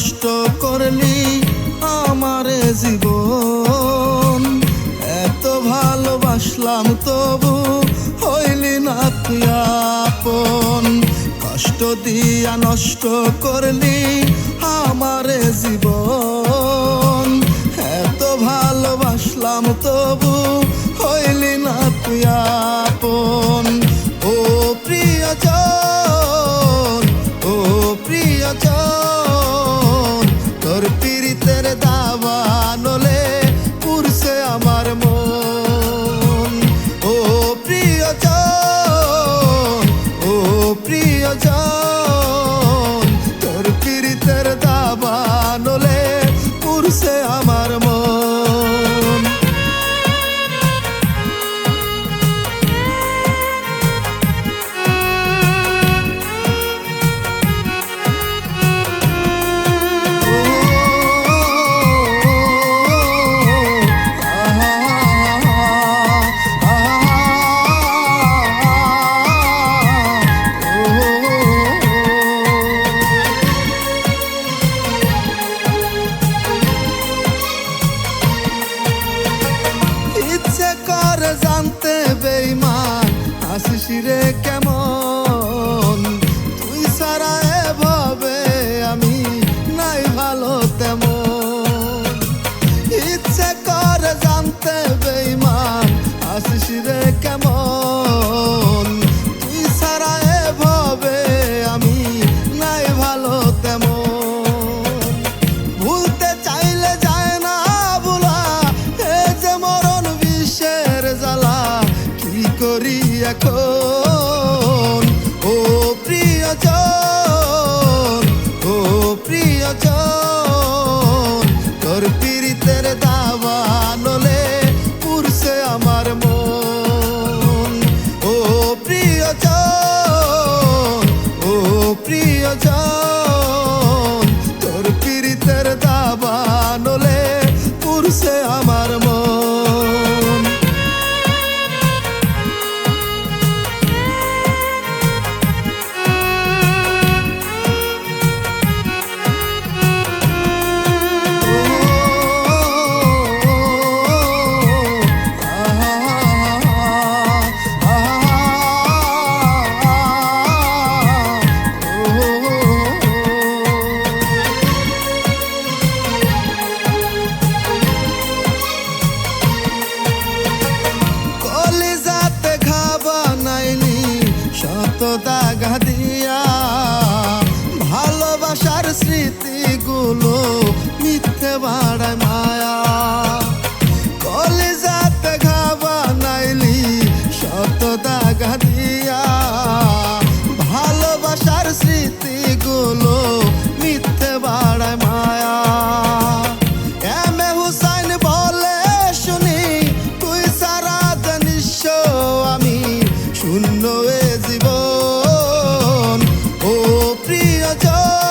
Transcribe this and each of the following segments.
নষ্ট করলি আমারে জীবন। এত ভালোবাসলাম তবু হইলি না তুই আপন। কষ্ট দিয়া নষ্ট করলি আমারে জীবন। এত ভালোবাসলাম তবু হইলি না তুই আপন। ও প্রিয়জন, ও প্রিয়জন, তোর পীড়িতের দাবানলে পুরছে আমার মন। ও প্রিয়জন, ও প্রিয়জন, তোর পীড়িতের দাবানলে পুরছে আমার মন। জানতে বেঈমান আসিস রে কেমন, তুই ছাড়া এভাবে আমি নাই ভালো তেমন। ইচ্ছে করে জানতে বেঈমান আসিস রে কেমন, তুই ছাড়া এভাবে আমি নাই ভালো তেমন। ভুলতে চাইলে যায় না ভুলা, এ যে মরণ বিষের জ্বালা, কি করি এখন। ও প্রিয়জন, ও প্রিয়জন, তোর পীড়িতের দাবানলে পুরছে আমার মন। ও প্রিয়জন, ও প্রিয়জন, তোর পীড়িতের দাবানলে পুরছে আমার মন। দাগা দিয়া ভালোবাসার স্মৃতিগুলো মিথ্যে বাড়ায় মায়া। কলিজাতে ঘা বানাইলি শত দাগা দিয়া ভালোবাসার স্মৃতিগুলো মিথ্যে বাড়ায় মায়া। এম এ হুসাইন বলে শুনি, তুই সারা জানিস আমি শূন্য এ জীবন। ও প্রিয়জন,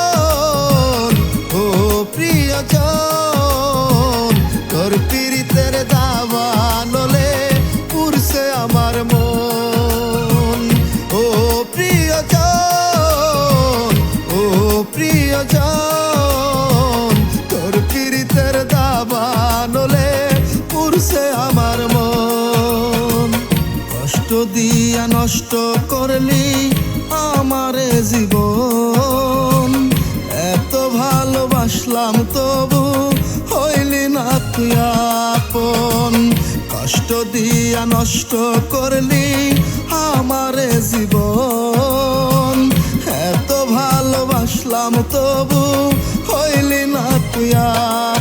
ও প্রিয়জন, তোর পীড়িতের দাবানলে পুরছে আমার মন। ও প্রিয়জন, ও প্রিয়জন, তোর পীড়িতের দাবানলে পুরছে আমার মন। কষ্ট দিয়া নষ্ট করলি আমারে জীবন। এত ভালোবাসলাম তবু হইলি না তুই আপন। কষ্ট দিয়া নষ্ট করলি আমারে জীবন। এত ভালোবাসলাম তবু হইলি না তুই আপন।